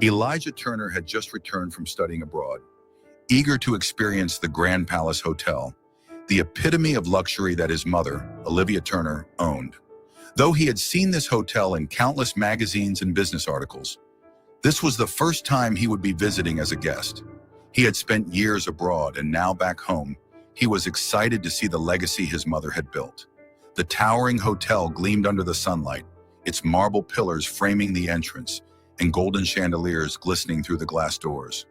Elijah Turner had just returned from studying abroad, eager to experience the Grand Palace Hotel, the epitome of luxury that his mother, Olivia Turner, owned. Though he had seen this hotel in countless magazines and business articles, this was the first time he would be visiting as a guest. He had spent years abroad, and now back home, he was excited to see the legacy his mother had built. The towering hotel gleamed under the sunlight, its marble pillars framing the entrance and golden chandeliers glistening through the glass doors.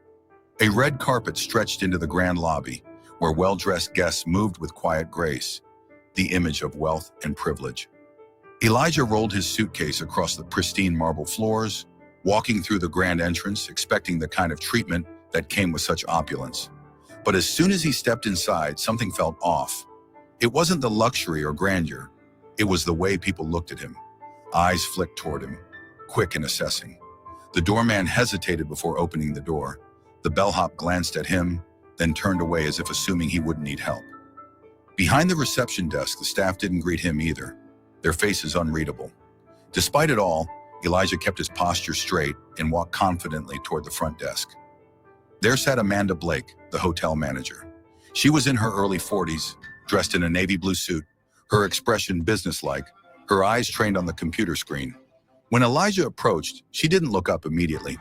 A red carpet stretched into the grand lobby, where well-dressed guests moved with quiet grace, the image of wealth and privilege. Elijah rolled his suitcase across the pristine marble floors, walking through the grand entrance, expecting the kind of treatment that came with such opulence. But as soon as he stepped inside, something felt off. It wasn't the luxury or grandeur. It was the way people looked at him. Eyes flicked toward him, quick and assessing. The doorman hesitated before opening the door. The bellhop glanced at him, then turned away as if assuming he wouldn't need help. Behind the reception desk, the staff didn't greet him either, their faces unreadable. Despite it all, Elijah kept his posture straight and walked confidently toward the front desk. There sat Amanda Blake, the hotel manager. She was in her early 40s, dressed in a navy blue suit, her expression businesslike, her eyes trained on the computer screen. When Elijah approached, she didn't look up immediately.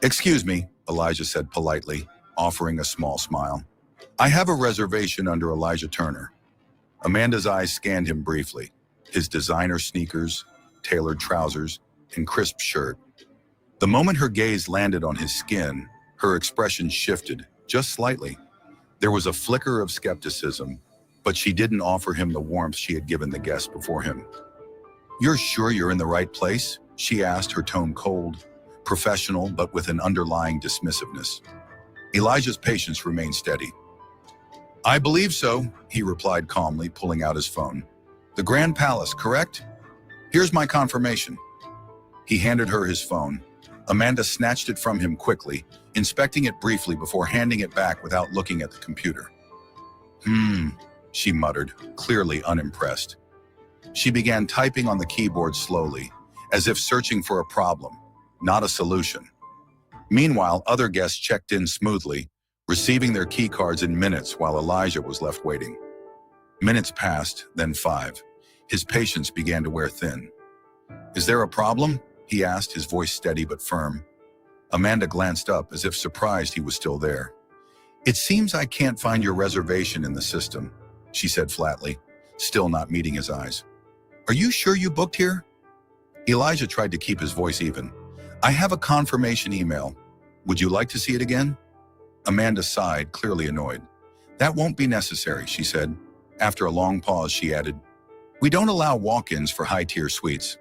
"Excuse me," Elijah said politely, offering a small smile. "I have a reservation under Elijah Turner." Amanda's eyes scanned him briefly, his designer sneakers, tailored trousers, and crisp shirt. The moment her gaze landed on his skin, her expression shifted, just slightly. There was a flicker of skepticism, but she didn't offer him the warmth she had given the guest before him. "You're sure you're in the right place?" she asked, her tone cold, professional, but with an underlying dismissiveness. Elijah's patience remained steady. "I believe so," he replied calmly, pulling out his phone. "The Grand Palace, correct? Here's my confirmation." He handed her his phone. Amanda snatched it from him quickly, inspecting it briefly before handing it back without looking at the computer. She muttered, clearly unimpressed. She began typing on the keyboard slowly, as if searching for a problem, not a solution. Meanwhile, other guests checked in smoothly, receiving their key cards in minutes while Elijah was left waiting. Minutes passed, then 5. His patience began to wear thin. "Is there a problem?" he asked, his voice steady but firm. Amanda glanced up as if surprised he was still there. "It seems I can't find your reservation in the system," she said flatly, still not meeting his eyes. "Are you sure you booked here?" Elijah tried to keep his voice even. "I have a confirmation email. Would you like to see it again?" Amanda sighed, clearly annoyed. "That won't be necessary," she said. After a long pause, she added, "We don't allow walk-ins for high-tier suites."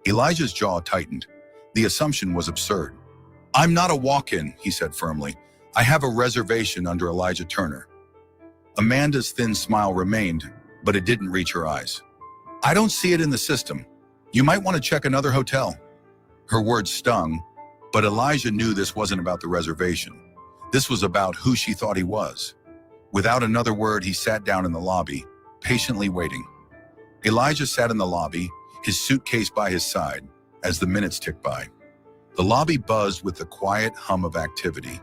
Elijah's jaw tightened. The assumption was absurd. "I'm not a walk-in," he said firmly. "I have a reservation under Elijah Turner." Amanda's thin smile remained, but it didn't reach her eyes. "I don't see it in the system. You might want to check another hotel." Her words stung, but Elijah knew this wasn't about the reservation. This was about who she thought he was. Without another word, he sat down in the lobby, patiently waiting. Elijah sat in the lobby, his suitcase by his side, as the minutes ticked by. The lobby buzzed with the quiet hum of activity.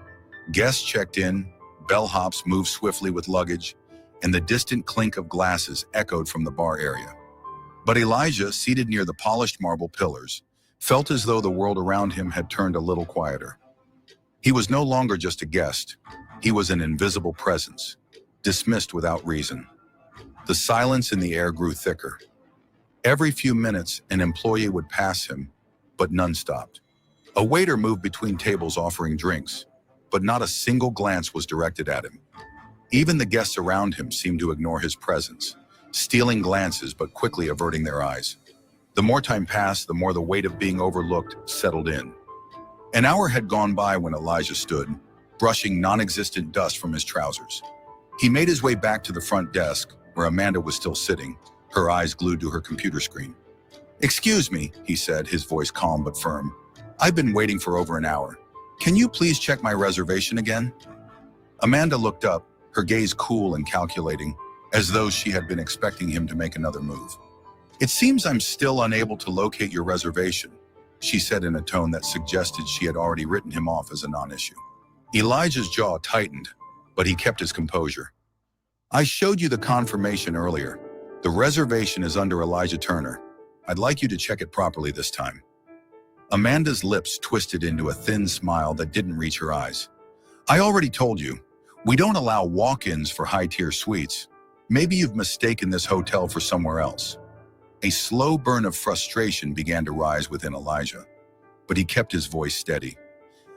Guests checked in, bellhops moved swiftly with luggage, and the distant clink of glasses echoed from the bar area. But Elijah, seated near the polished marble pillars, felt as though the world around him had turned a little quieter. He was no longer just a guest. He was an invisible presence, dismissed without reason. The silence in the air grew thicker. Every few minutes, an employee would pass him, but none stopped. A waiter moved between tables offering drinks, but not a single glance was directed at him. Even the guests around him seemed to ignore his presence, stealing glances but quickly averting their eyes. The more time passed, the more the weight of being overlooked settled in. An hour had gone by when Elijah stood, brushing non-existent dust from his trousers. He made his way back to the front desk, where Amanda was still sitting, her eyes glued to her computer screen. "Excuse me," he said, his voice calm but firm. "I've been waiting for over an hour. Can you please check my reservation again?" Amanda looked up, her gaze cool and calculating, as though she had been expecting him to make another move. "It seems I'm still unable to locate your reservation. she said in a tone that suggested she had already written him off as a non-issue. Elijah's jaw tightened, but he kept his composure. I showed you the confirmation earlier. The reservation is under Elijah Turner. I'd like you to check it properly this time. Amanda's lips twisted into a thin smile that didn't reach her eyes. I already told you, we don't allow walk-ins for high-tier suites. Maybe you've mistaken this hotel for somewhere else. A slow burn of frustration began to rise within Elijah, but he kept his voice steady.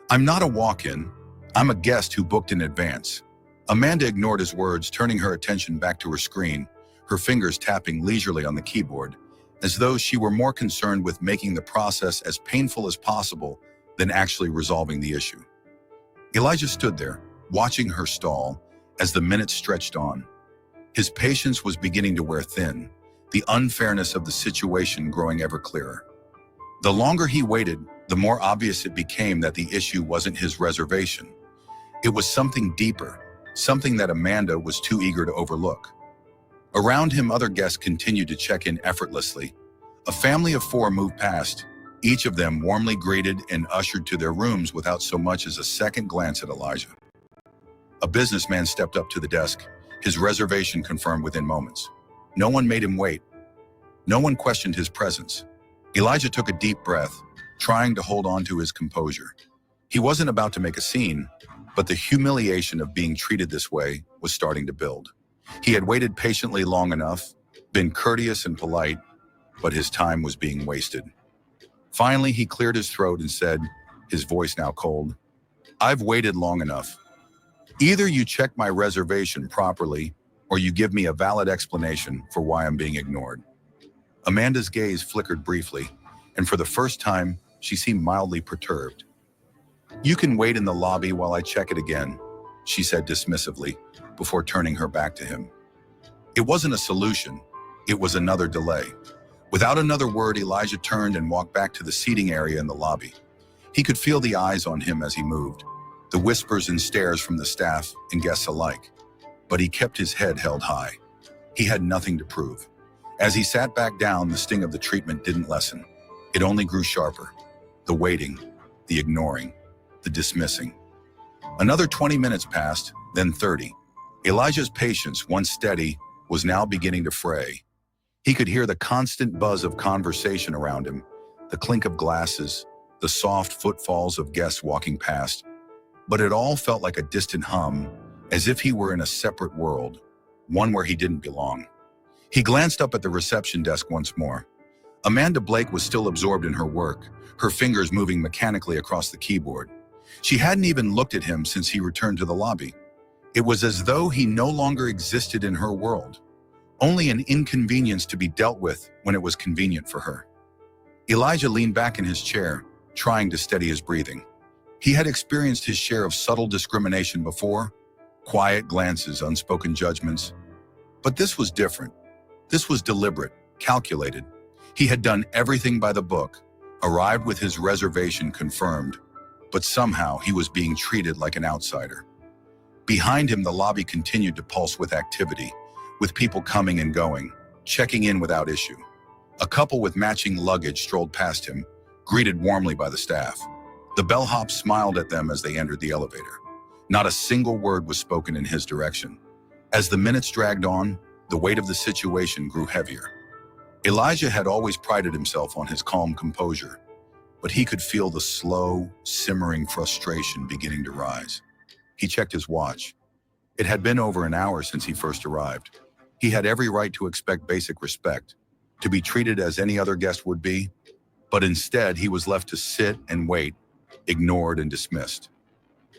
I'm not a walk-in. I'm a guest who booked in advance. Amanda ignored his words, turning her attention back to her screen, her fingers tapping leisurely on the keyboard, as though she were more concerned with making the process as painful as possible than actually resolving the issue. Elijah stood there, watching her stall as the minutes stretched on. His patience was beginning to wear thin, the unfairness of the situation growing ever clearer. The longer he waited, the more obvious it became that the issue wasn't his reservation. It was something deeper, something that Amanda was too eager to overlook. Around him, other guests continued to check in effortlessly. A family of 4 moved past, each of them warmly greeted and ushered to their rooms without so much as a second glance at Elijah. A businessman stepped up to the desk, his reservation confirmed within moments. No one made him wait. No one questioned his presence. Elijah took a deep breath, trying to hold on to his composure. He wasn't about to make a scene, but the humiliation of being treated this way was starting to build. He had waited patiently long enough, been courteous and polite, but his time was being wasted. Finally, he cleared his throat and said, his voice now cold, I've waited long enough. Either you check my reservation properly, or you give me a valid explanation for why I'm being ignored. Amanda's gaze flickered briefly, and for the first time, she seemed mildly perturbed. You can wait in the lobby while I check it again, she said dismissively, before turning her back to him. It wasn't a solution, it was another delay. Without another word, Elijah turned and walked back to the seating area in the lobby. He could feel the eyes on him as he moved, the whispers and stares from the staff and guests alike. But he kept his head held high. He had nothing to prove. As he sat back down, the sting of the treatment didn't lessen. It only grew sharper. The waiting, the ignoring, the dismissing. Another 20 minutes passed, then 30. Elijah's patience, once steady, was now beginning to fray. He could hear the constant buzz of conversation around him, the clink of glasses, the soft footfalls of guests walking past. But it all felt like a distant hum, as if he were in a separate world, one where he didn't belong. He glanced up at the reception desk once more. Amanda Blake was still absorbed in her work, her fingers moving mechanically across the keyboard. She hadn't even looked at him since he returned to the lobby. It was as though he no longer existed in her world, only an inconvenience to be dealt with when it was convenient for her. Elijah leaned back in his chair, trying to steady his breathing. He had experienced his share of subtle discrimination before, quiet glances, unspoken judgments. But this was different. This was deliberate, calculated. He had done everything by the book, arrived with his reservation confirmed, but somehow he was being treated like an outsider. Behind him, the lobby continued to pulse with activity, with people coming and going, checking in without issue. A couple with matching luggage strolled past him, greeted warmly by the staff. The bellhop smiled at them as they entered the elevator. Not a single word was spoken in his direction. As the minutes dragged on, the weight of the situation grew heavier. Elijah had always prided himself on his calm composure, but he could feel the slow, simmering frustration beginning to rise. He checked his watch. It had been over an hour since he first arrived. He had every right to expect basic respect, to be treated as any other guest would be, but instead he was left to sit and wait, ignored and dismissed.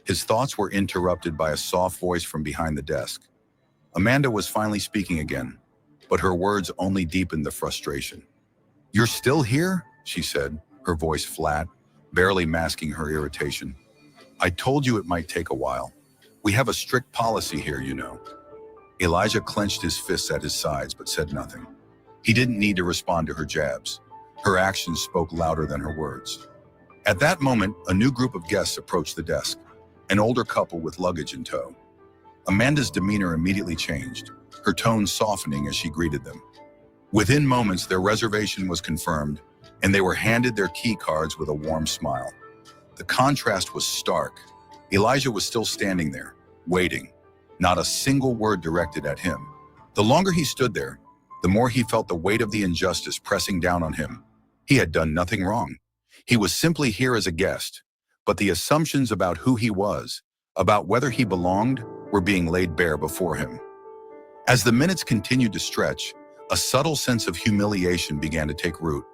His thoughts were interrupted by a soft voice from behind the desk. Amanda was finally speaking again, but her words only deepened the frustration. "You're still here?" she said, her voice flat, barely masking her irritation. "I told you it might take a while. We have a strict policy here, you know." Elijah clenched his fists at his sides but said nothing. He didn't need to respond to her jabs. Her actions spoke louder than her words. At that moment, a new group of guests approached the desk, an older couple with luggage in tow. Amanda's demeanor immediately changed, her tone softening as she greeted them. Within moments, their reservation was confirmed, and they were handed their key cards with a warm smile. The contrast was stark. Elijah was still standing there, waiting, not a single word directed at him. The longer he stood there, the more he felt the weight of the injustice pressing down on him. He had done nothing wrong. He was simply here as a guest, but the assumptions about who he was, about whether he belonged, were being laid bare before him. As the minutes continued to stretch, a subtle sense of humiliation began to take root.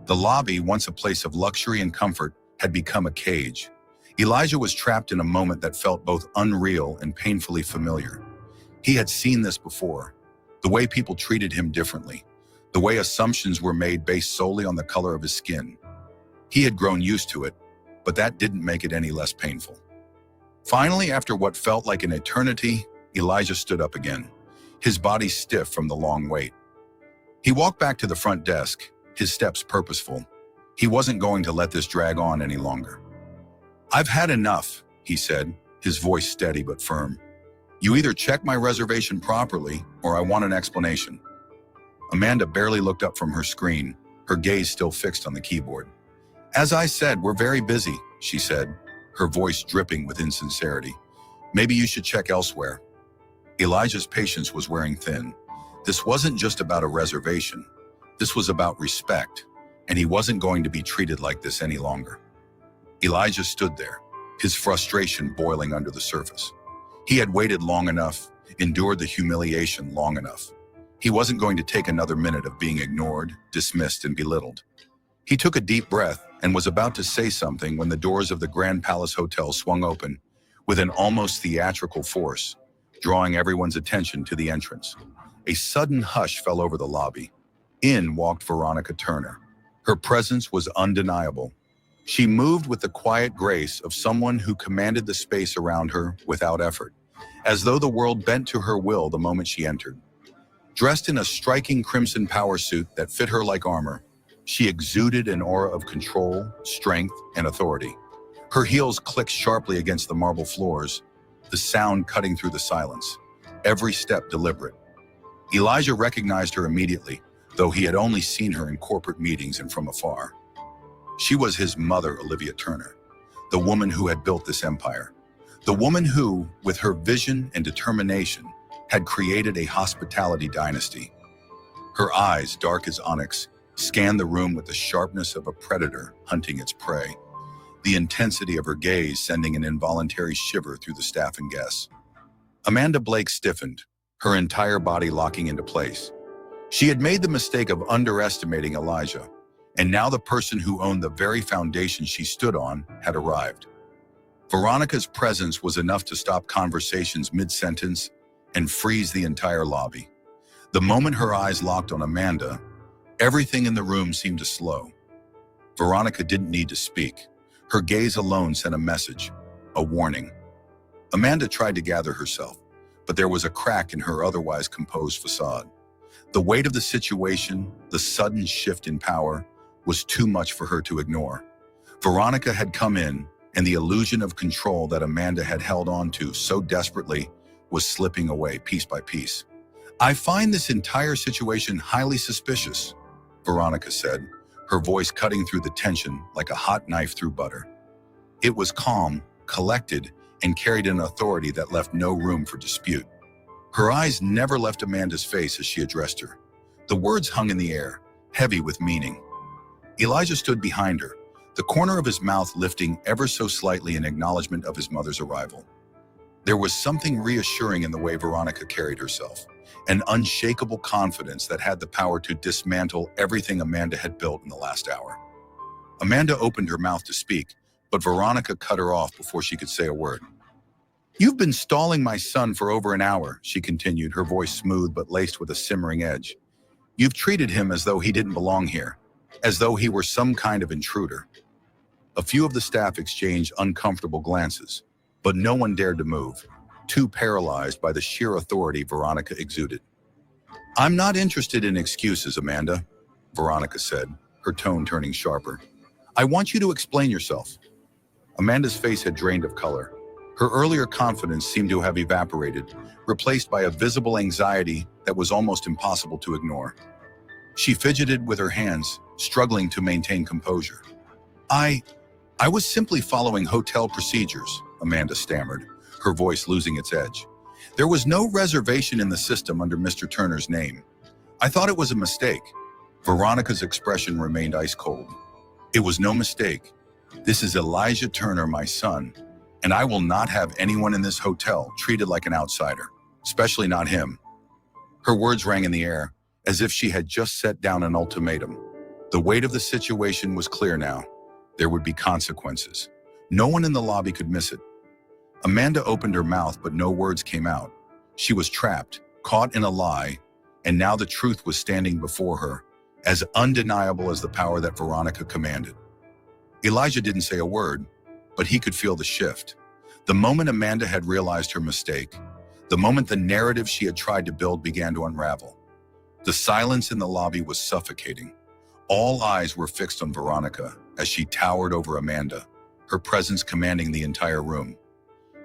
The lobby, once a place of luxury and comfort, had become a cage. Elijah was trapped in a moment that felt both unreal and painfully familiar. He had seen this before, the way people treated him differently, the way assumptions were made based solely on the color of his skin. He had grown used to it, but that didn't make it any less painful. Finally, after what felt like an eternity, Elijah stood up again, his body stiff from the long wait. He walked back to the front desk, his steps purposeful. He wasn't going to let this drag on any longer. "I've had enough," he said, his voice steady but firm. "You either check my reservation properly, or I want an explanation." Amanda barely looked up from her screen, her gaze still fixed on the keyboard. "As I said, we're very busy," she said, her voice dripping with insincerity. "Maybe you should check elsewhere." Elijah's patience was wearing thin. This wasn't just about a reservation. This was about respect, and he wasn't going to be treated like this any longer. Elijah stood there, his frustration boiling under the surface. He had waited long enough, endured the humiliation long enough. He wasn't going to take another minute of being ignored, dismissed, and belittled. He took a deep breath and was about to say something when the doors of the Grand Palace Hotel swung open with an almost theatrical force, drawing everyone's attention to the entrance. A sudden hush fell over the lobby. In walked Veronica Turner. Her presence was undeniable. She moved with the quiet grace of someone who commanded the space around her without effort, as though the world bent to her will the moment she entered. Dressed in a striking crimson power suit that fit her like armor, she exuded an aura of control, strength, and authority. Her heels clicked sharply against the marble floors, the sound cutting through the silence, every step deliberate. Elijah recognized her immediately, though he had only seen her in corporate meetings and from afar. She was his mother, Olivia Turner, the woman who had built this empire, the woman who, with her vision and determination, had created a hospitality dynasty. Her eyes, dark as onyx, scanned the room with the sharpness of a predator hunting its prey, the intensity of her gaze sending an involuntary shiver through the staff and guests. Amanda Blake stiffened, her entire body locking into place. She had made the mistake of underestimating Elijah, and now the person who owned the very foundation she stood on had arrived. Veronica's presence was enough to stop conversations mid-sentence and freeze the entire lobby. The moment her eyes locked on Amanda, everything in the room seemed to slow. Veronica didn't need to speak. Her gaze alone sent a message, a warning. Amanda tried to gather herself, but there was a crack in her otherwise composed facade. The weight of the situation, the sudden shift in power, was too much for her to ignore. Veronica had come in, and the illusion of control that Amanda had held on to so desperately was slipping away piece by piece. "I find this entire situation highly suspicious," Veronica said, her voice cutting through the tension like a hot knife through butter. It was calm, collected, and carried an authority that left no room for dispute. Her eyes never left Amanda's face as she addressed her. The words hung in the air, heavy with meaning. Elijah stood behind her, the corner of his mouth lifting ever so slightly in acknowledgement of his mother's arrival. There was something reassuring in the way Veronica carried herself, an unshakable confidence that had the power to dismantle everything Amanda had built in the last hour. Amanda opened her mouth to speak, but Veronica cut her off before she could say a word. "You've been stalling my son for over an hour," she continued, her voice smooth but laced with a simmering edge. "You've treated him as though he didn't belong here, as though he were some kind of intruder." A few of the staff exchanged uncomfortable glances, but no one dared to move, too paralyzed by the sheer authority Veronica exuded. "I'm not interested in excuses, Amanda," Veronica said, her tone turning sharper. "I want you to explain yourself." Amanda's face had drained of color. Her earlier confidence seemed to have evaporated, replaced by a visible anxiety that was almost impossible to ignore. She fidgeted with her hands, struggling to maintain composure. I was simply following hotel procedures, Amanda stammered, her voice losing its edge. There was no reservation in the system under Mr. Turner's name. I thought it was a mistake. Veronica's expression remained ice cold. It was no mistake. This is Elijah Turner, my son, and I will not have anyone in this hotel treated like an outsider, especially not him. Her words rang in the air, as if she had just set down an ultimatum. The weight of the situation was clear now. There would be consequences. No one in the lobby could miss it. Amanda opened her mouth, but no words came out. She was trapped, caught in a lie, and now the truth was standing before her, as undeniable as the power that Veronica commanded. Elijah didn't say a word, but he could feel the shift. The moment Amanda had realized her mistake, the moment the narrative she had tried to build began to unravel. The silence in the lobby was suffocating. All eyes were fixed on Veronica as she towered over Amanda, her presence commanding the entire room.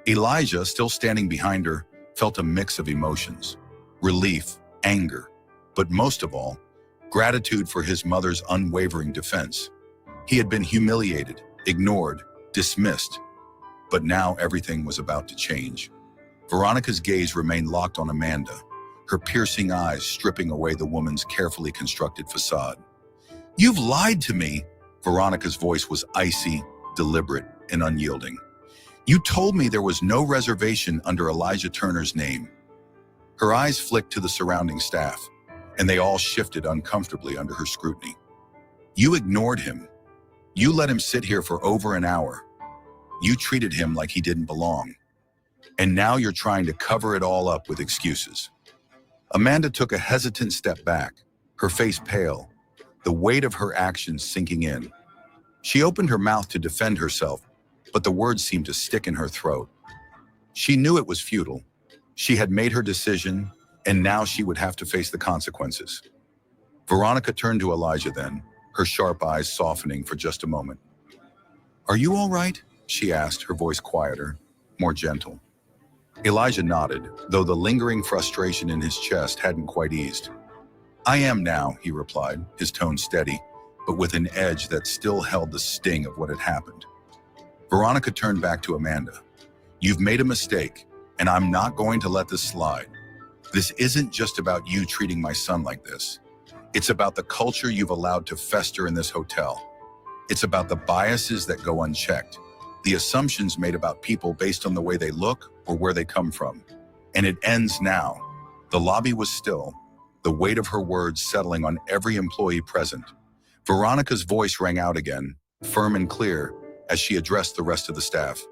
Elijah, still standing behind her, felt a mix of emotions: relief, anger, but most of all, gratitude for his mother's unwavering defense. He had been humiliated, ignored, dismissed, but now everything was about to change. Veronica's gaze remained locked on Amanda, her piercing eyes stripping away the woman's carefully constructed facade. "You've lied to me!" Veronica's voice was icy, deliberate, and unyielding. "You told me there was no reservation under Elijah Turner's name." Her eyes flicked to the surrounding staff, and they all shifted uncomfortably under her scrutiny. "You ignored him. You let him sit here for over an hour. You treated him like he didn't belong. And now you're trying to cover it all up with excuses." Amanda took a hesitant step back, her face pale, the weight of her actions sinking in. She opened her mouth to defend herself, but the words seemed to stick in her throat. She knew it was futile. She had made her decision, and now she would have to face the consequences. Veronica turned to Elijah then, her sharp eyes softening for just a moment. "Are you all right?" she asked, her voice quieter, more gentle. Elijah nodded, though the lingering frustration in his chest hadn't quite eased. "I am now," he replied, his tone steady, but with an edge that still held the sting of what had happened. Veronica turned back to Amanda. "You've made a mistake, and I'm not going to let this slide. This isn't just about you treating my son like this. It's about the culture you've allowed to fester in this hotel. It's about the biases that go unchecked, the assumptions made about people based on the way they look or where they come from. And it ends now." The lobby was still, the weight of her words settling on every employee present. Veronica's voice rang out again, firm and clear, as she addressed the rest of the staff.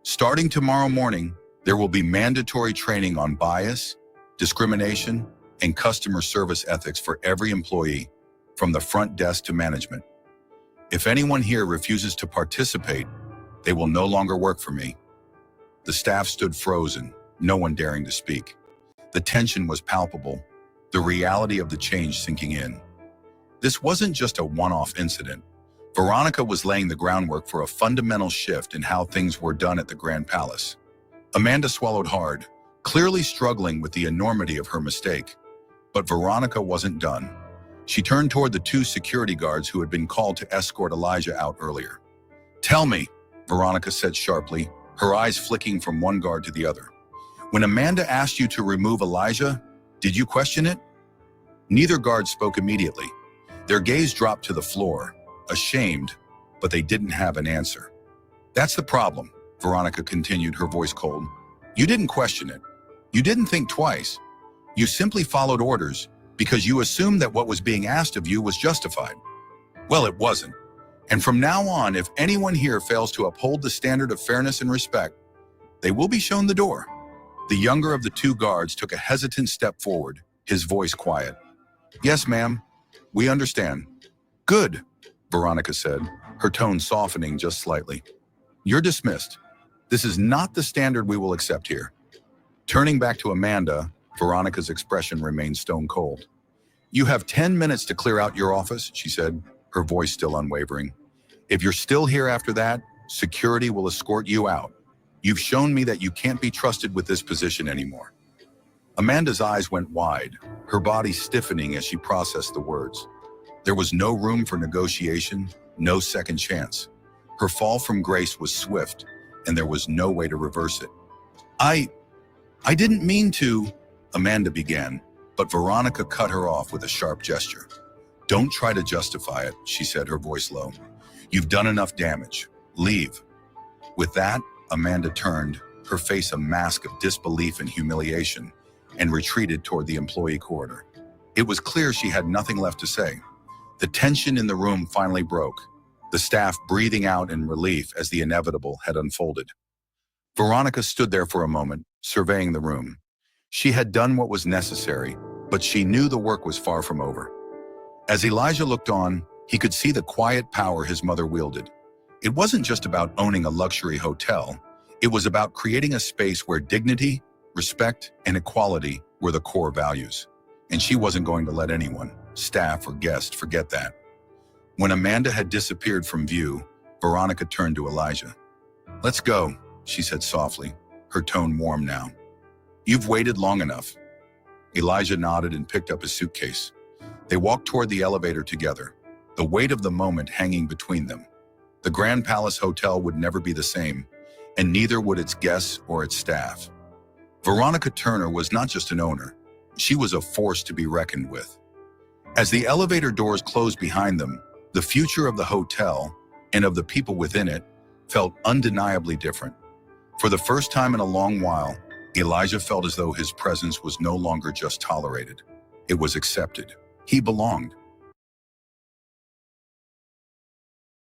"Starting tomorrow morning, there will be mandatory training on bias, discrimination, and customer service ethics for every employee, from the front desk to management. If anyone here refuses to participate, they will no longer work for me." The staff stood frozen, no one daring to speak. The tension was palpable, the reality of the change sinking in. This wasn't just a one-off incident. Veronica was laying the groundwork for a fundamental shift in how things were done at the Grand Palace. Amanda swallowed hard, clearly struggling with the enormity of her mistake. But Veronica wasn't done. She turned toward the two security guards who had been called to escort Elijah out earlier. "Tell me," Veronica said sharply, her eyes flicking from one guard to the other. "When Amanda asked you to remove Elijah, did you question it?" Neither guard spoke immediately. Their gaze dropped to the floor, ashamed, but they didn't have an answer. "That's the problem," Veronica continued, her voice cold. "You didn't question it. You didn't think twice. You simply followed orders because you assumed that what was being asked of you was justified. Well, it wasn't. And from now on, if anyone here fails to uphold the standard of fairness and respect, they will be shown the door." The younger of the two guards took a hesitant step forward, his voice quiet. "Yes, ma'am. We understand." "Good," Veronica said, her tone softening just slightly. "You're dismissed. This is not the standard we will accept here." Turning back to Amanda, Veronica's expression remained stone cold. "You have 10 minutes to clear out your office," she said, her voice still unwavering. "If you're still here after that, security will escort you out. You've shown me that you can't be trusted with this position anymore." Amanda's eyes went wide, her body stiffening as she processed the words. There was no room for negotiation, no second chance. Her fall from grace was swift, and there was no way to reverse it. I didn't mean to, Amanda began, but Veronica cut her off with a sharp gesture. Don't try to justify it, she said, her voice low. You've done enough damage. Leave. With that, Amanda turned, her face a mask of disbelief and humiliation, and retreated toward the employee corridor. It was clear she had nothing left to say. The tension in the room finally broke, the staff breathing out in relief as the inevitable had unfolded. Veronica stood there for a moment, surveying the room. She had done what was necessary, but she knew the work was far from over. As Elijah looked on, he could see the quiet power his mother wielded. It wasn't just about owning a luxury hotel. It was about creating a space where dignity, respect, and equality were the core values. And she wasn't going to let anyone, staff or guest, forget that. When Amanda had disappeared from view, Veronica turned to Elijah. Let's go, she said softly, her tone warm now. You've waited long enough. Elijah nodded and picked up his suitcase. They walked toward the elevator together, the weight of the moment hanging between them. The Grand Palace Hotel would never be the same, and neither would its guests or its staff. Veronica Turner was not just an owner, she was a force to be reckoned with. As the elevator doors closed behind them, the future of the hotel, and of the people within it, felt undeniably different. For the first time in a long while, Elijah felt as though his presence was no longer just tolerated. It was accepted. He belonged.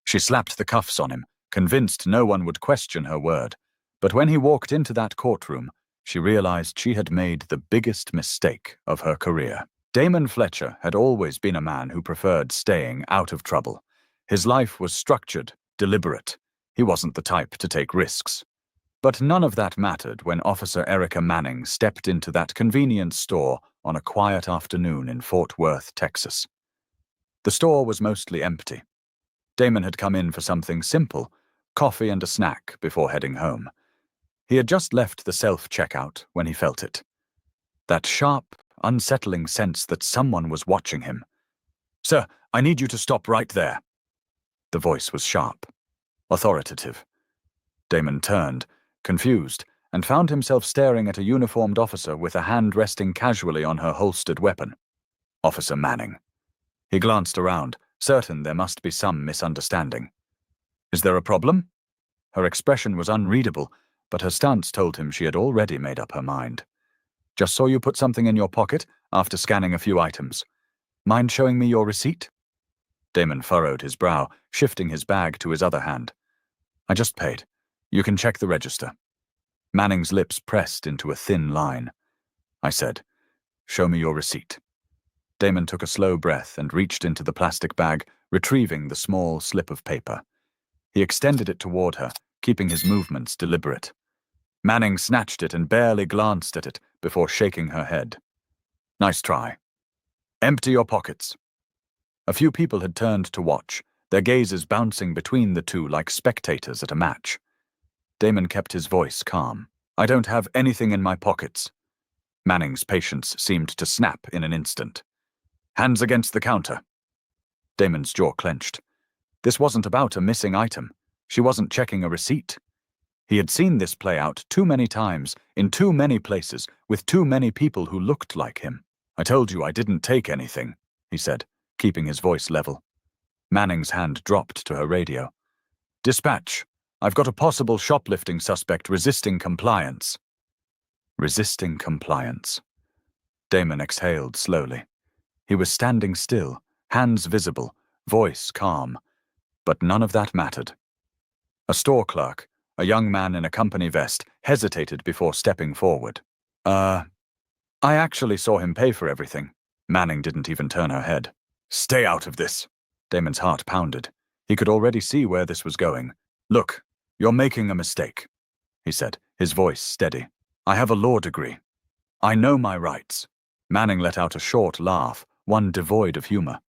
She slapped the cuffs on him, convinced no one would question her word. But when he walked into that courtroom, she realized she had made the biggest mistake of her career. Damon Fletcher had always been a man who preferred staying out of trouble. His life was structured, deliberate. He wasn't the type to take risks. But none of that mattered when Officer Erica Manning stepped into that convenience store on a quiet afternoon in Fort Worth, Texas. The store was mostly empty. Damon had come in for something simple, coffee and a snack before heading home. He had just left the self-checkout when he felt it. That sharp, unsettling sense that someone was watching him. "Sir, I need you to stop right there." The voice was sharp, authoritative. Damon turned, confused, and found himself staring at a uniformed officer with a hand resting casually on her holstered weapon. Officer Manning. He glanced around, certain there must be some misunderstanding. "Is there a problem?" Her expression was unreadable, but her stance told him she had already made up her mind. "Just saw you put something in your pocket after scanning a few items. Mind showing me your receipt?" Damon furrowed his brow, shifting his bag to his other hand. "I just paid. You can check the register." Manning's lips pressed into a thin line. I said, "Show me your receipt." Damon took a slow breath and reached into the plastic bag, retrieving the small slip of paper. He extended it toward her, keeping his movements deliberate. Manning snatched it and barely glanced at it before shaking her head. "Nice try. Empty your pockets." A few people had turned to watch, their gazes bouncing between the two like spectators at a match. Damon kept his voice calm. "I don't have anything in my pockets." Manning's patience seemed to snap in an instant. "Hands against the counter." Damon's jaw clenched. This wasn't about a missing item. She wasn't checking a receipt. He had seen this play out too many times, in too many places, with too many people who looked like him. "I told you I didn't take anything," he said, keeping his voice level. Manning's hand dropped to her radio. "Dispatch. I've got a possible shoplifting suspect resisting compliance." Resisting compliance. Damon exhaled slowly. He was standing still, hands visible, voice calm. But none of that mattered. A store clerk, a young man in a company vest, hesitated before stepping forward. I actually saw him pay for everything." Manning didn't even turn her head. "Stay out of this." Damon's heart pounded. He could already see where this was going. "Look, you're making a mistake," he said, his voice steady. "I have a law degree. I know my rights." Manning let out a short laugh, one devoid of humor.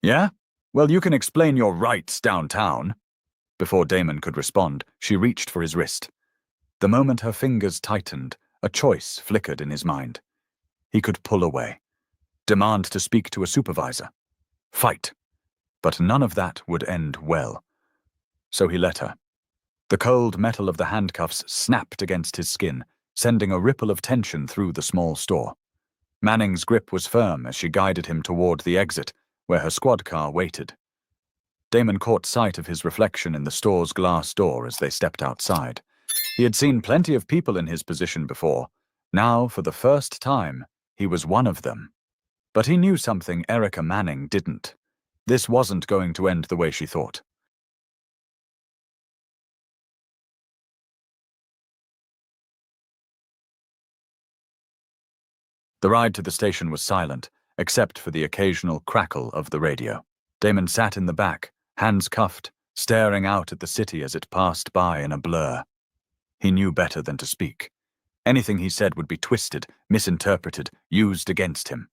"Yeah? Well, you can explain your rights downtown." Before Damon could respond, she reached for his wrist. The moment her fingers tightened, a choice flickered in his mind. He could pull away, demand to speak to a supervisor, fight. But none of that would end well. So he let her. The cold metal of the handcuffs snapped against his skin, sending a ripple of tension through the small store. Manning's grip was firm as she guided him toward the exit, where her squad car waited. Damon caught sight of his reflection in the store's glass door as they stepped outside. He had seen plenty of people in his position before. Now, for the first time, he was one of them. But he knew something Erica Manning didn't. This wasn't going to end the way she thought. The ride to the station was silent, except for the occasional crackle of the radio. Damon sat in the back, hands cuffed, staring out at the city as it passed by in a blur. He knew better than to speak. Anything he said would be twisted, misinterpreted, used against him.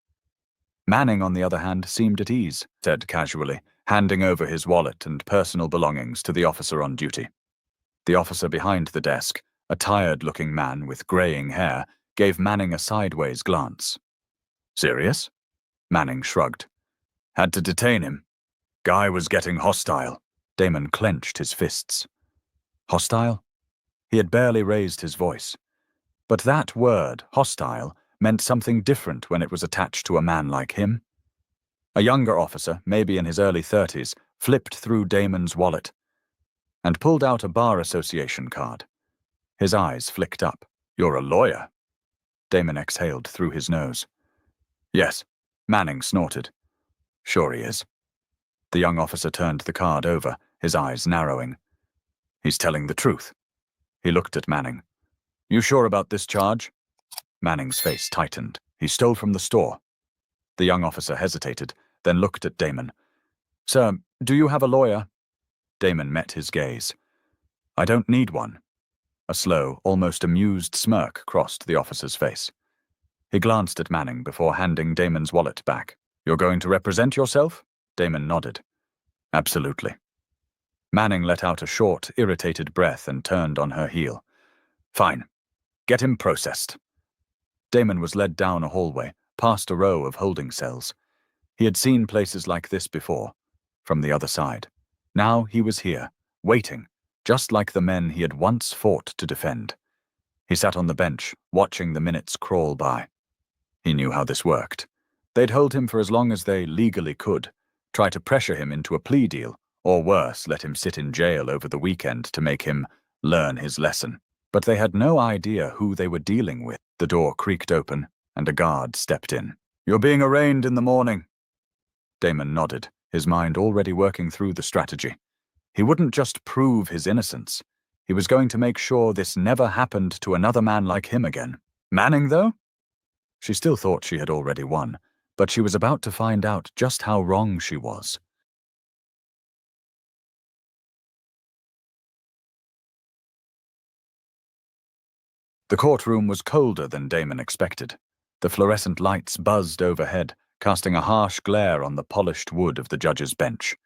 Manning, on the other hand, seemed at ease, said casually, handing over his wallet and personal belongings to the officer on duty. The officer behind the desk, a tired-looking man with graying hair, gave Manning a sideways glance. Serious? Manning shrugged. Had to detain him. Guy was getting hostile. Damon clenched his fists. Hostile? He had barely raised his voice. But that word, hostile, meant something different when it was attached to a man like him. A younger officer, maybe in his early 30s, flipped through Damon's wallet and pulled out a bar association card. His eyes flicked up. You're a lawyer? Damon exhaled through his nose. Yes, Manning snorted. Sure he is. The young officer turned the card over, his eyes narrowing. He's telling the truth. He looked at Manning. You sure about this charge? Manning's face tightened. He stole from the store. The young officer hesitated, then looked at Damon. Sir, do you have a lawyer? Damon met his gaze. I don't need one. A slow, almost amused smirk crossed the officer's face. He glanced at Manning before handing Damon's wallet back. You're going to represent yourself? Damon nodded. Absolutely. Manning let out a short, irritated breath and turned on her heel. Fine. Get him processed. Damon was led down a hallway, past a row of holding cells. He had seen places like this before, from the other side. Now he was here, waiting, just like the men he had once fought to defend. He sat on the bench, watching the minutes crawl by. He knew how this worked. They'd hold him for as long as they legally could, try to pressure him into a plea deal, or worse, let him sit in jail over the weekend to make him learn his lesson. But they had no idea who they were dealing with. The door creaked open, and a guard stepped in. You're being arraigned in the morning. Damon nodded, his mind already working through the strategy. He wouldn't just prove his innocence. He was going to make sure this never happened to another man like him again. Manning, though? She still thought she had already won, but she was about to find out just how wrong she was. The courtroom was colder than Damon expected. The fluorescent lights buzzed overhead, casting a harsh glare on the polished wood of the judge's bench.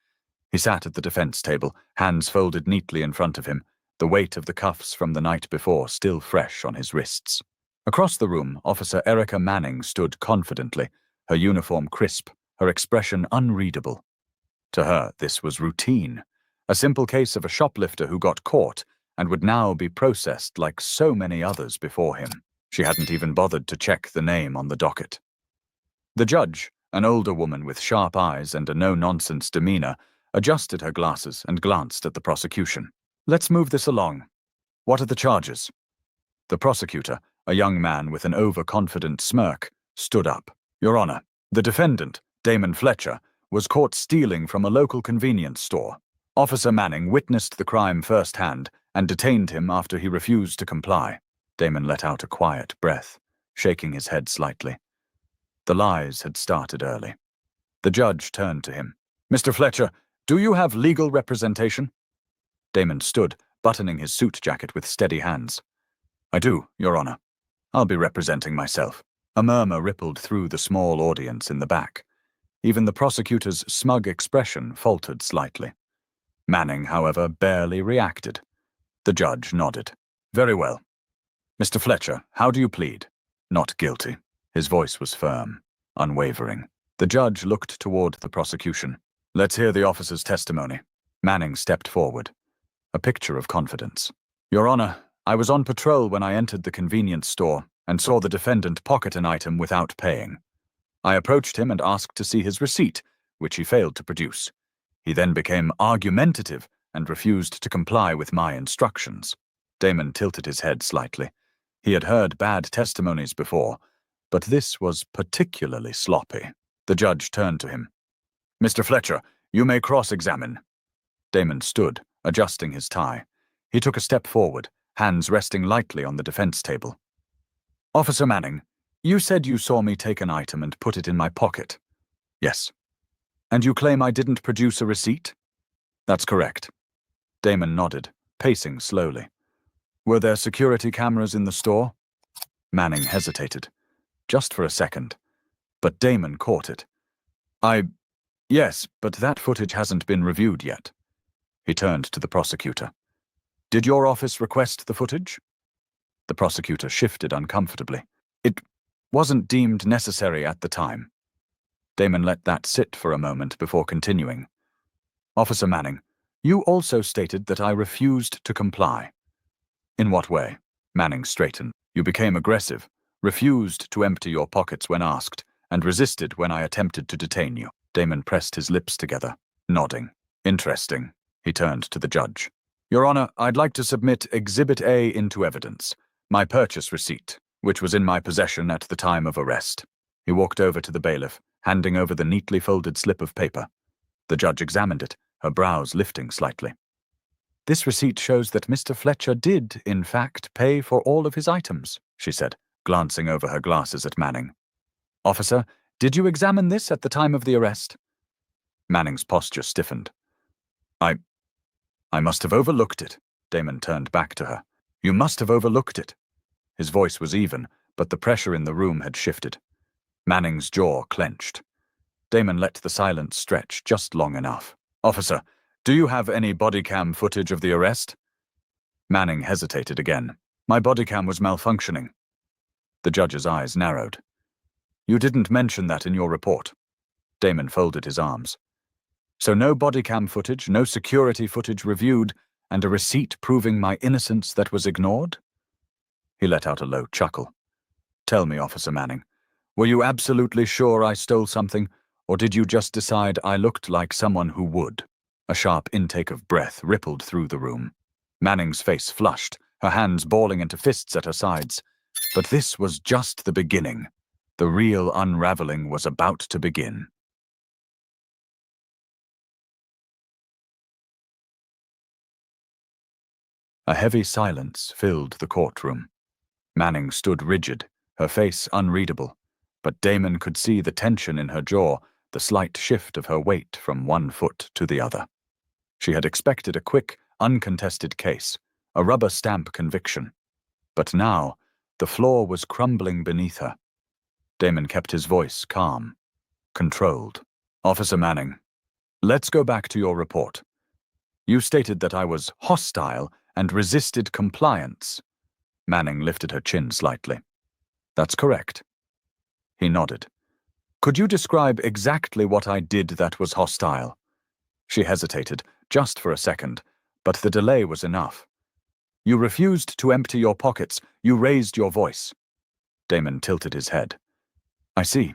He sat at the defense table, hands folded neatly in front of him, the weight of the cuffs from the night before still fresh on his wrists. Across the room, Officer Erica Manning stood confidently, her uniform crisp, her expression unreadable. To her, this was routine, a simple case of a shoplifter who got caught and would now be processed like so many others before him. She hadn't even bothered to check the name on the docket. The judge, an older woman with sharp eyes and a no-nonsense demeanor, adjusted her glasses and glanced at the prosecution. Let's move this along. What are the charges? The prosecutor, a young man with an overconfident smirk, stood up. Your Honor, the defendant, Damon Fletcher, was caught stealing from a local convenience store. Officer Manning witnessed the crime firsthand and detained him after he refused to comply. Damon let out a quiet breath, shaking his head slightly. The lies had started early. The judge turned to him. Mr. Fletcher, do you have legal representation? Damon stood, buttoning his suit jacket with steady hands. I do, Your Honor. I'll be representing myself. A murmur rippled through the small audience in the back. Even the prosecutor's smug expression faltered slightly. Manning, however, barely reacted. The judge nodded. Very well. Mr. Fletcher, how do you plead? Not guilty. His voice was firm, unwavering. The judge looked toward the prosecution. "Let's hear the officer's testimony." Manning stepped forward, a picture of confidence. "Your Honor, I was on patrol when I entered the convenience store and saw the defendant pocket an item without paying. I approached him and asked to see his receipt, which he failed to produce. He then became argumentative and refused to comply with my instructions." Damon tilted his head slightly. He had heard bad testimonies before, but this was particularly sloppy. The judge turned to him. "Mr. Fletcher, you may cross-examine." Damon stood, adjusting his tie. He took a step forward, hands resting lightly on the defense table. "Officer Manning, you said you saw me take an item and put it in my pocket." "Yes." "And you claim I didn't produce a receipt?" "That's correct." Damon nodded, pacing slowly. "Were there security cameras in the store?" Manning hesitated, just for a second, but Damon caught it. Yes, but that footage hasn't been reviewed yet." He turned to the prosecutor. "Did your office request the footage?" The prosecutor shifted uncomfortably. "It wasn't deemed necessary at the time." Damon let that sit for a moment before continuing. "Officer Manning, you also stated that I refused to comply." "In what way?" Manning straightened. "You became aggressive, refused to empty your pockets when asked, and resisted when I attempted to detain you." Damon pressed his lips together, nodding. "Interesting." He turned to the judge. "Your Honor, I'd like to submit Exhibit A into evidence, my purchase receipt, which was in my possession at the time of arrest." He walked over to the bailiff, handing over the neatly folded slip of paper. The judge examined it, her brows lifting slightly. "This receipt shows that Mr. Fletcher did, in fact, pay for all of his items," she said, glancing over her glasses at Manning. "Officer, did you examine this at the time of the arrest?" Manning's posture stiffened. I must have overlooked it." Damon turned back to her. "You must have overlooked it." His voice was even, but the pressure in the room had shifted. Manning's jaw clenched. Damon let the silence stretch just long enough. "Officer, do you have any body cam footage of the arrest?" Manning hesitated again. "My body cam was malfunctioning." The judge's eyes narrowed. "You didn't mention that in your report." Damon folded his arms. "So no body cam footage, no security footage reviewed, and a receipt proving my innocence that was ignored?" He let out a low chuckle. "Tell me, Officer Manning, were you absolutely sure I stole something, or did you just decide I looked like someone who would?" A sharp intake of breath rippled through the room. Manning's face flushed, her hands balling into fists at her sides. But this was just the beginning. The real unraveling was about to begin. A heavy silence filled the courtroom. Manning stood rigid, her face unreadable, but Damon could see the tension in her jaw, the slight shift of her weight from one foot to the other. She had expected a quick, uncontested case, a rubber stamp conviction. But now, the floor was crumbling beneath her. Damon kept his voice calm, controlled. "Officer Manning, let's go back to your report. You stated that I was hostile and resisted compliance." Manning lifted her chin slightly. "That's correct." He nodded. "Could you describe exactly what I did that was hostile?" She hesitated, just for a second, but the delay was enough. "You refused to empty your pockets. You raised your voice." Damon tilted his head. "I see.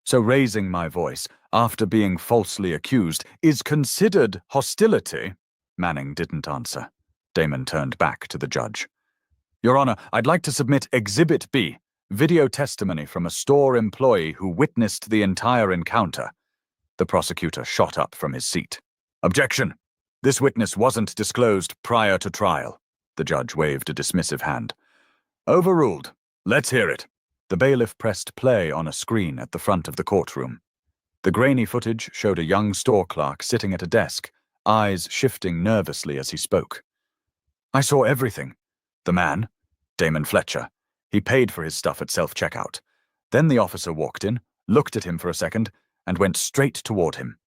So raising my voice, after being falsely accused, is considered hostility?" Manning didn't answer. Damon turned back to the judge. "Your Honor, I'd like to submit Exhibit B, video testimony from a store employee who witnessed the entire encounter." The prosecutor shot up from his seat. "Objection! This witness wasn't disclosed prior to trial." The judge waved a dismissive hand. "Overruled. Let's hear it." The bailiff pressed play on a screen at the front of the courtroom. The grainy footage showed a young store clerk sitting at a desk, eyes shifting nervously as he spoke. "I saw everything. The man, Damon Fletcher, he paid for his stuff at self-checkout. Then the officer walked in, looked at him for a second, and went straight toward him.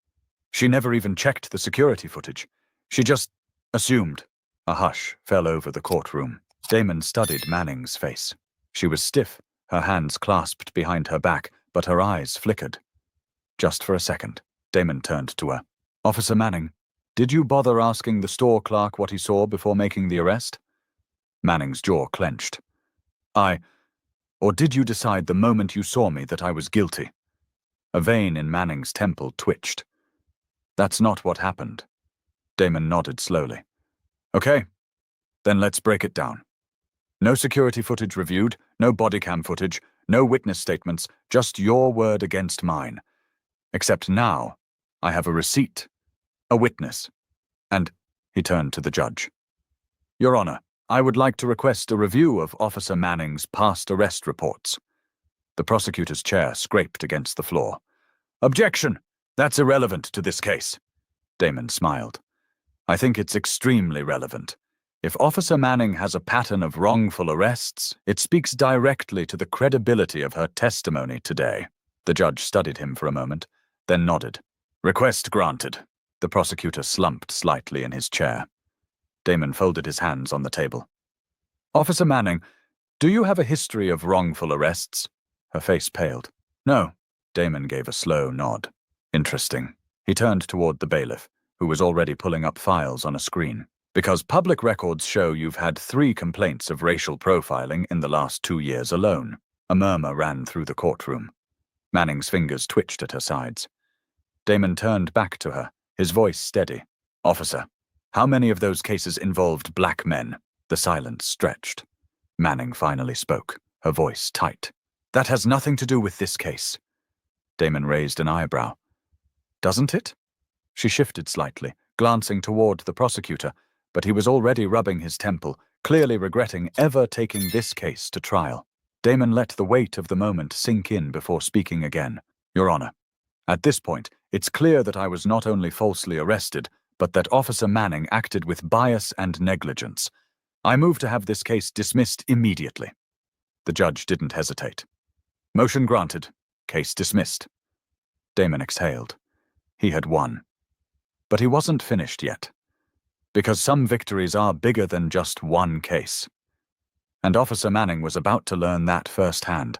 She never even checked the security footage. She just assumed." A hush fell over the courtroom. Damon studied Manning's face. She was stiff, her hands clasped behind her back, but her eyes flickered. Just for a second, Damon turned to her. "Officer Manning, did you bother asking the store clerk what he saw before making the arrest?" Manning's jaw clenched. Or did you decide the moment you saw me that I was guilty?" A vein in Manning's temple twitched. "That's not what happened." Damon nodded slowly. "Okay, then let's break it down. No security footage reviewed, no body cam footage, no witness statements, just your word against mine. Except now, I have a receipt, a witness, and—" he turned to the judge. "Your Honor, I would like to request a review of Officer Manning's past arrest reports." The prosecutor's chair scraped against the floor. "Objection! That's irrelevant to this case." Damon smiled. "I think it's extremely relevant. If Officer Manning has a pattern of wrongful arrests, it speaks directly to the credibility of her testimony today." The judge studied him for a moment, then nodded. "Request granted." The prosecutor slumped slightly in his chair. Damon folded his hands on the table. "Officer Manning, do you have a history of wrongful arrests?" Her face paled. "No." Damon gave a slow nod. "Interesting." He turned toward the bailiff, who was already pulling up files on a screen. "Because public records show you've had 3 complaints of racial profiling in the last 2 years alone." A murmur ran through the courtroom. Manning's fingers twitched at her sides. Damon turned back to her, his voice steady. "Officer, how many of those cases involved black men?" The silence stretched. Manning finally spoke, her voice tight. "That has nothing to do with this case." Damon raised an eyebrow. "Doesn't it?" She shifted slightly, glancing toward the prosecutor, but he was already rubbing his temple, clearly regretting ever taking this case to trial. Damon let the weight of the moment sink in before speaking again. "Your Honor, at this point, it's clear that I was not only falsely arrested, but that Officer Manning acted with bias and negligence. I move to have this case dismissed immediately." The judge didn't hesitate. "Motion granted. Case dismissed." Damon exhaled. He had won. But he wasn't finished yet. Because some victories are bigger than just one case. And Officer Manning was about to learn that firsthand.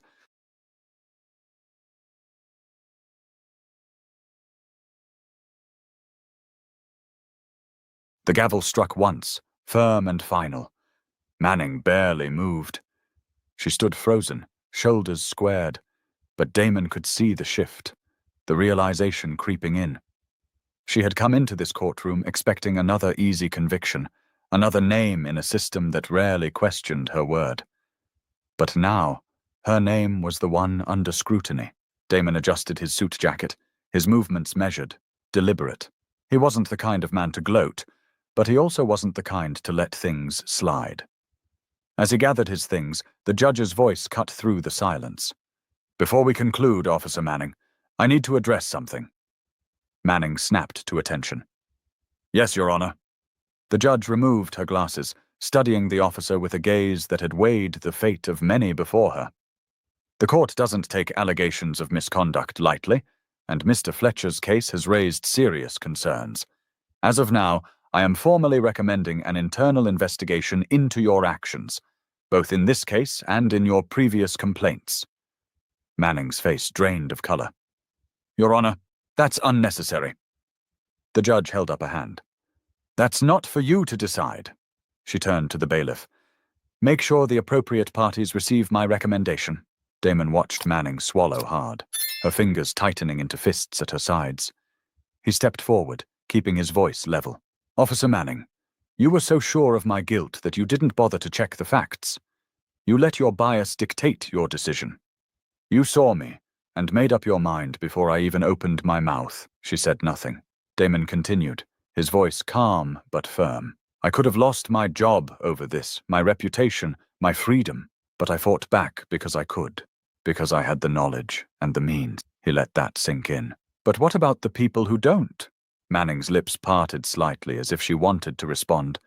The gavel struck once, firm and final. Manning barely moved. She stood frozen, shoulders squared, but Damon could see the shift, the realization creeping in. She had come into this courtroom expecting another easy conviction, another name in a system that rarely questioned her word. But now, her name was the one under scrutiny. Damon adjusted his suit jacket, his movements measured, deliberate. He wasn't the kind of man to gloat, but he also wasn't the kind to let things slide. As he gathered his things, the judge's voice cut through the silence. "Before we conclude, Officer Manning, I need to address something." Manning snapped to attention. "Yes, Your Honor." The judge removed her glasses, studying the officer with a gaze that had weighed the fate of many before her. "The court doesn't take allegations of misconduct lightly, and Mr. Fletcher's case has raised serious concerns. As of now, I am formally recommending an internal investigation into your actions, both in this case and in your previous complaints." Manning's face drained of color. "Your Honor, that's unnecessary." The judge held up a hand. "That's not for you to decide." She turned to the bailiff. "Make sure the appropriate parties receive my recommendation." Damon watched Manning swallow hard, her fingers tightening into fists at her sides. He stepped forward, keeping his voice level. "Officer Manning, you were so sure of my guilt that you didn't bother to check the facts. You let your bias dictate your decision. You saw me, and made up your mind before I even opened my mouth." She said nothing. Damon continued, his voice calm but firm. "I could have lost my job over this, my reputation, my freedom, but I fought back because I could, because I had the knowledge and the means." He let that sink in. "But what about the people who don't?" Manning's lips parted slightly as if she wanted to respond,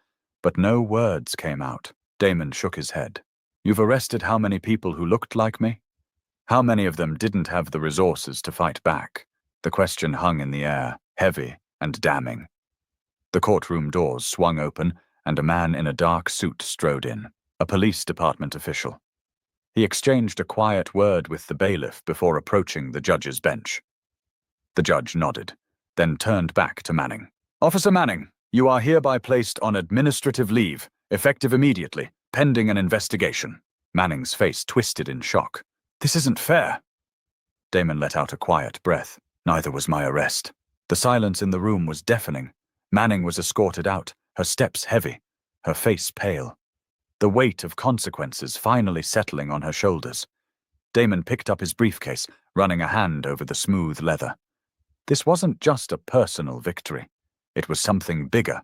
but no words came out. Damon shook his head. "You've arrested how many people who looked like me? How many of them didn't have the resources to fight back?" The question hung in the air, heavy and damning. The courtroom doors swung open, and a man in a dark suit strode in, a police department official. He exchanged a quiet word with the bailiff before approaching the judge's bench. The judge nodded, then turned back to Manning. "Officer Manning, you are hereby placed on administrative leave, effective immediately, pending an investigation." Manning's face twisted in shock. "This isn't fair." Damon let out a quiet breath. "Neither was my arrest." The silence in the room was deafening. Manning was escorted out, her steps heavy, her face pale, the weight of consequences finally settling on her shoulders. Damon picked up his briefcase, running a hand over the smooth leather. This wasn't just a personal victory. It was something bigger.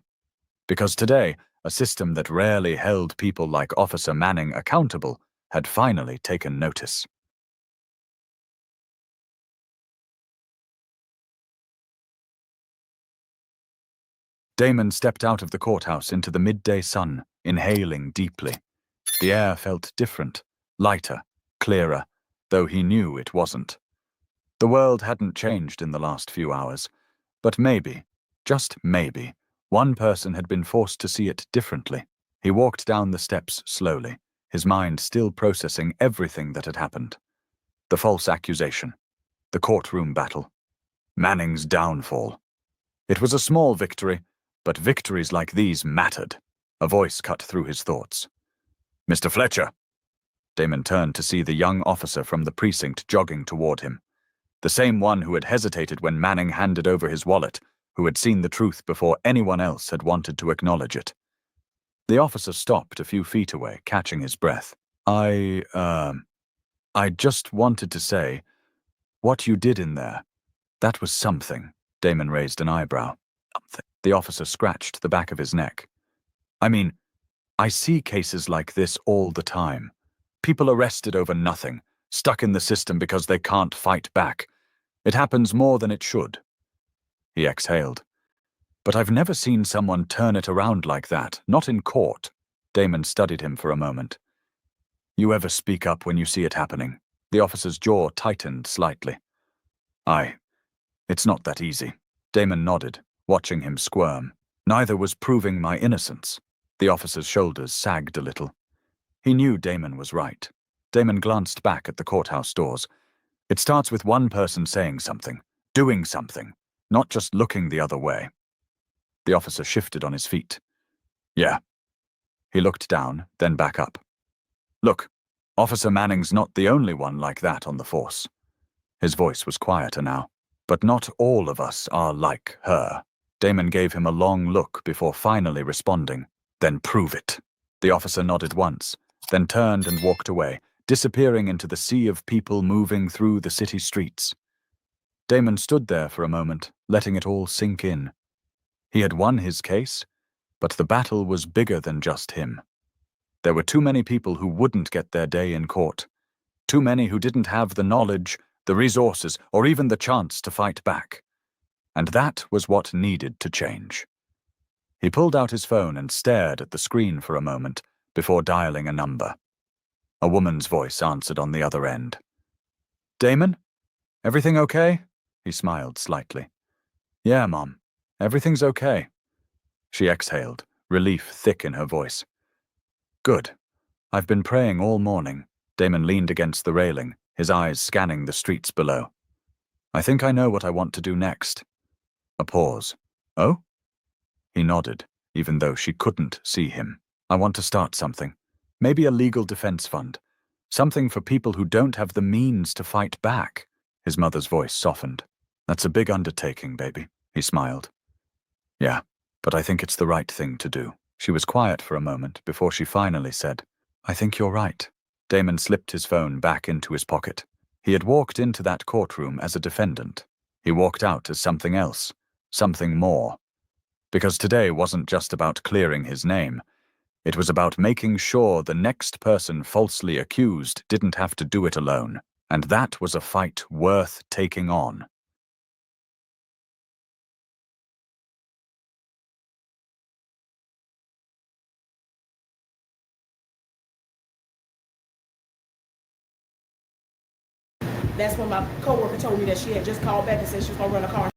Because today, a system that rarely held people like Officer Manning accountable had finally taken notice. Damon stepped out of the courthouse into the midday sun, inhaling deeply. The air felt different, lighter, clearer, though he knew it wasn't. The world hadn't changed in the last few hours, but maybe, just maybe, one person had been forced to see it differently. He walked down the steps slowly, his mind still processing everything that had happened. The false accusation, the courtroom battle, Manning's downfall. It was a small victory, but victories like these mattered. A voice cut through his thoughts. "Mr. Fletcher." Damon turned to see the young officer from the precinct jogging toward him. The same one who had hesitated when Manning handed over his wallet, who had seen the truth before anyone else had wanted to acknowledge it. The officer stopped a few feet away, catching his breath. I just wanted to say, what you did in there, that was something." Damon raised an eyebrow. "Something." The officer scratched the back of his neck. "I mean, I see cases like this all the time. People arrested over nothing, stuck in the system because they can't fight back. It happens more than it should." He exhaled. "But I've never seen someone turn it around like that, not in court." Damon studied him for a moment. "You ever speak up when you see it happening?" The officer's jaw tightened slightly. It's not that easy." Damon nodded, watching him squirm. "Neither was proving my innocence." The officer's shoulders sagged a little. He knew Damon was right. Damon glanced back at the courthouse doors. It starts with one person saying something, doing something, not just looking the other way. The officer shifted on his feet. "Yeah." He looked down, then back up. "Look, Officer Manning's not the only one like that on the force." His voice was quieter now. "But not all of us are like her." Damon gave him a long look before finally responding. "Then prove it." The officer nodded once, then turned and walked away, disappearing into the sea of people moving through the city streets. Damon stood there for a moment, letting it all sink in. He had won his case, but the battle was bigger than just him. There were too many people who wouldn't get their day in court. Too many who didn't have the knowledge, the resources, or even the chance to fight back. And that was what needed to change. He pulled out his phone and stared at the screen for a moment before dialing a number. A woman's voice answered on the other end. "Damon? Everything okay?" He smiled slightly. "Yeah, Mom. Everything's okay." She exhaled, relief thick in her voice. "Good. I've been praying all morning." Damon leaned against the railing, his eyes scanning the streets below. "I think I know what I want to do next." A pause. "Oh?" He nodded, even though she couldn't see him. "I want to start something. Maybe a legal defense fund. Something for people who don't have the means to fight back." His mother's voice softened. "That's a big undertaking, baby." He smiled. "Yeah, but I think it's the right thing to do." She was quiet for a moment before she finally said, "I think you're right." Damon slipped his phone back into his pocket. He had walked into that courtroom as a defendant. He walked out as something else, something more. Because today wasn't just about clearing his name. It was about making sure the next person falsely accused didn't have to do it alone. And that was a fight worth taking on. That's when my coworker told me that she had just called back and said she was gonna run a car.